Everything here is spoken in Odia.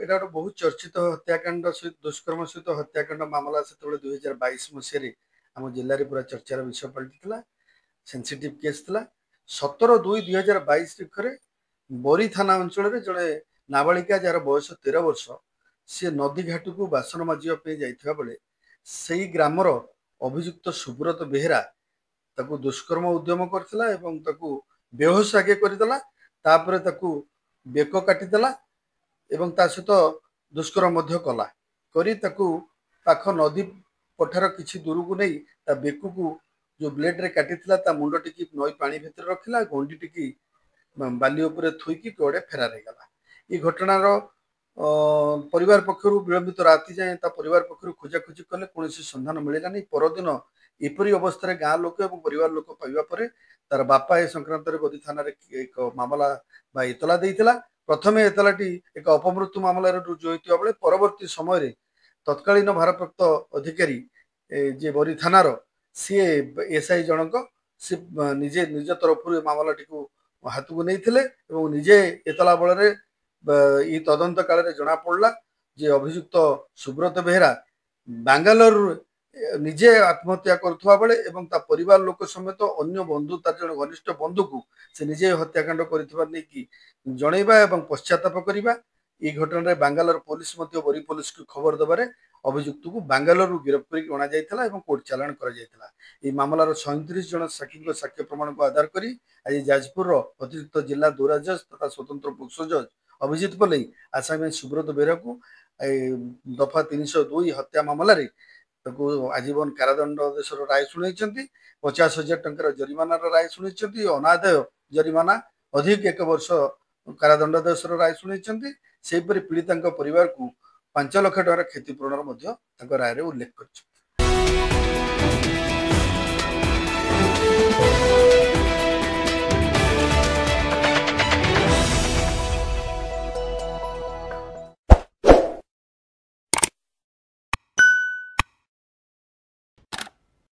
এটা ଗୋଟେ ବହୁତ ଚର୍ଚ୍ଚିତ ହତ୍ୟାକାଣ୍ଡ ସହିତ ଦୁଷ୍କର୍ମ ସହିତ ହତ୍ୟାକାଣ୍ଡ ମାମଲା ସେତେବେଳେ 2022 ମସିହାରେ ଆମ ଜିଲ୍ଲାରେ ପୁରା ଚର୍ଚ୍ଚାର ବିଷୟ ପାଲଟିଥିଲା। ସେନ୍ସିଟିଭ କେସ୍ ଥିଲା। 17/2/2022 ତାରିଖରେ ବରୀ ଥାନା ଅଞ୍ଚଳରେ ଜଣେ ନାବାଳିକା ଯାହାର ବୟସ 13 ବର୍ଷ ସେ ନଦୀ ଘାଟକୁ ବାସନ ମାଜିବା ପାଇଁ ଯାଇଥିବା ବେଳେ ସେଇ ଗ୍ରାମର ଅଭିଯୁକ୍ତ ସୁବ୍ରତ ବେହେରା ତାକୁ ଦୁଷ୍କର୍ମ ଉଦ୍ୟମ କରିଥିଲା ଏବଂ ତାକୁ ବେହୋସ ଆଗେ କରିଦେଲା, ତାପରେ ତାକୁ ବେକ କାଟିଦେଲା ଏବଂ ତା ସହିତ ଦୁଷ୍କର୍ମ ମଧ୍ୟ କଲା। କରି ତାକୁ ପାଖ ନଦୀ ପଠାର କିଛି ଦୂରକୁ ନେଇ ତା ବେକକୁ ଯୋଉ ବ୍ଲେଡରେ କାଟିଥିଲା ତା ମୁଣ୍ଡ ଟିକି ନଈ ପାଣି ଭିତରେ ରଖିଲା, ଗଣ୍ଡି ଟିକି ବାଲି ଉପରେ ଥୋଇକି କୁଆଡେ ଫେରାର ହେଇଗଲା। এই ଘଟଣାର ପରିବାର ପକ୍ଷରୁ ବିଳମ୍ବିତ ରାତି ଯାଏଁ ତା ପରିବାର ପକ୍ଷରୁ ଖୋଜାଖୋଜି କଲେ, କୌଣସି ସନ୍ଧାନ ମିଳିଲାନି। ପରଦିନ ଏପରି ଅବସ୍ଥାରେ ଗାଁ ଲୋକ ଏବଂ ପରିବାର ଲୋକ ପାଇବା ପରେ ତାର ବାପା ଏ ସଂକ୍ରାନ୍ତରେ ବରୀ ଥାନାରେ ଏକ ମାମଲା ବା ଏତଲା ଦେଇଥିଲା। ପ୍ରଥମେ ଏତଲାଟି ଏକ ଅପମୃତ୍ୟୁ ମାମଲାରେ ରୁଜୁ ହୋଇଥିବା ବେଳେ ପରବର୍ତ୍ତୀ ସମୟରେ ତତ୍କାଳୀନ ଭାରପ୍ରାପ୍ତ ଅଧିକାରୀ ଯେ ବରୀ ଥାନାର ସିଏ ଏସ୍ଆଇ ଜଣକ ସେ ନିଜେ ନିଜ ତରଫରୁ ଏ ମାମଲାଟିକୁ ହାତକୁ ନେଇଥିଲେ ଏବଂ ନିଜେ ଏତଲା ବଳରେ ଏଇ ତଦନ୍ତ କାଳରେ ଜଣା ପଡିଲା ଯେ ଅଭିଯୁକ୍ତ ସୁବ୍ରତ ବେହେରା ବାଙ୍ଗାଲୋରରୁ ନିଜେ ଆତ୍ମହତ୍ୟା କରୁଥିବା ବେଳେ ଏବଂ ତା ପରିବାର ଲୋକ ସମେତ ଅନ୍ୟ ବନ୍ଧୁ ତାର ଜଣେ ଘନିଷ୍ଠ ବନ୍ଧୁକୁ ସେ ନିଜେ ହତ୍ୟାକାଣ୍ଡ କରିଥିବା ନେଇକି ଜଣେଇବା ଏବଂ ପଶ୍ଚାତାପ କରିବା। এই ଘଟଣାରେ ବାଙ୍ଗାଲୋର ପୋଲିସ ମଧ୍ୟ ବରୀ ପୋଲିସକୁ ଖବର ଦେବାରେ ଅଭିଯୁକ୍ତକୁ ବାଙ୍ଗାଲୋରରୁ ଗିରଫ କରିକି ଅଣାଯାଇଥିଲା ଏବଂ କୋର୍ଟ ଚାଲାଣ କରାଯାଇଥିଲା। ଏହି ମାମଲାର 37 ଜଣ ସାକ୍ଷୀଙ୍କ ସାକ୍ଷ୍ୟ ପ୍ରମାଣକୁ ଆଧାର କରି ଆଜି ଯାଜପୁରର ଅତିରିକ୍ତ ଜିଲ୍ଲା ଦୌରା ଜଜ୍ ତଥା ସ୍ୱତନ୍ତ୍ର ପୋକ୍ସୋ ଜଜ୍ ଅଭିଜିତ ପଲେଇ ଆସାମୀ ସୁବ୍ରତ ବେହେରାକୁ ଦଫା 302 ହତ୍ୟା ମାମଲାରେ ତାକୁ ଆଜୀବନ କାରାଦଣ୍ଡାଦେଶର ରାୟ ଶୁଣାଇଛନ୍ତି। 50,000 ଟଙ୍କାର ଜରିମାନାର ରାୟ ଶୁଣାଇଛନ୍ତି। ଅନାଦାୟ ଜରିମାନା ଅଧିକ 1 ବର୍ଷ କାରାଦଣ୍ଡାଦେଶର ରାୟ ଶୁଣାଇଛନ୍ତି। ସେହିପରି ପୀଡ଼ିତାଙ୍କ ପରିବାରକୁ 5 ଲକ୍ଷ ଟଙ୍କାର କ୍ଷତିପୂରଣର ମଧ୍ୟ ତାଙ୍କ ରାୟରେ ଉଲ୍ଲେଖ କରିଛନ୍ତି।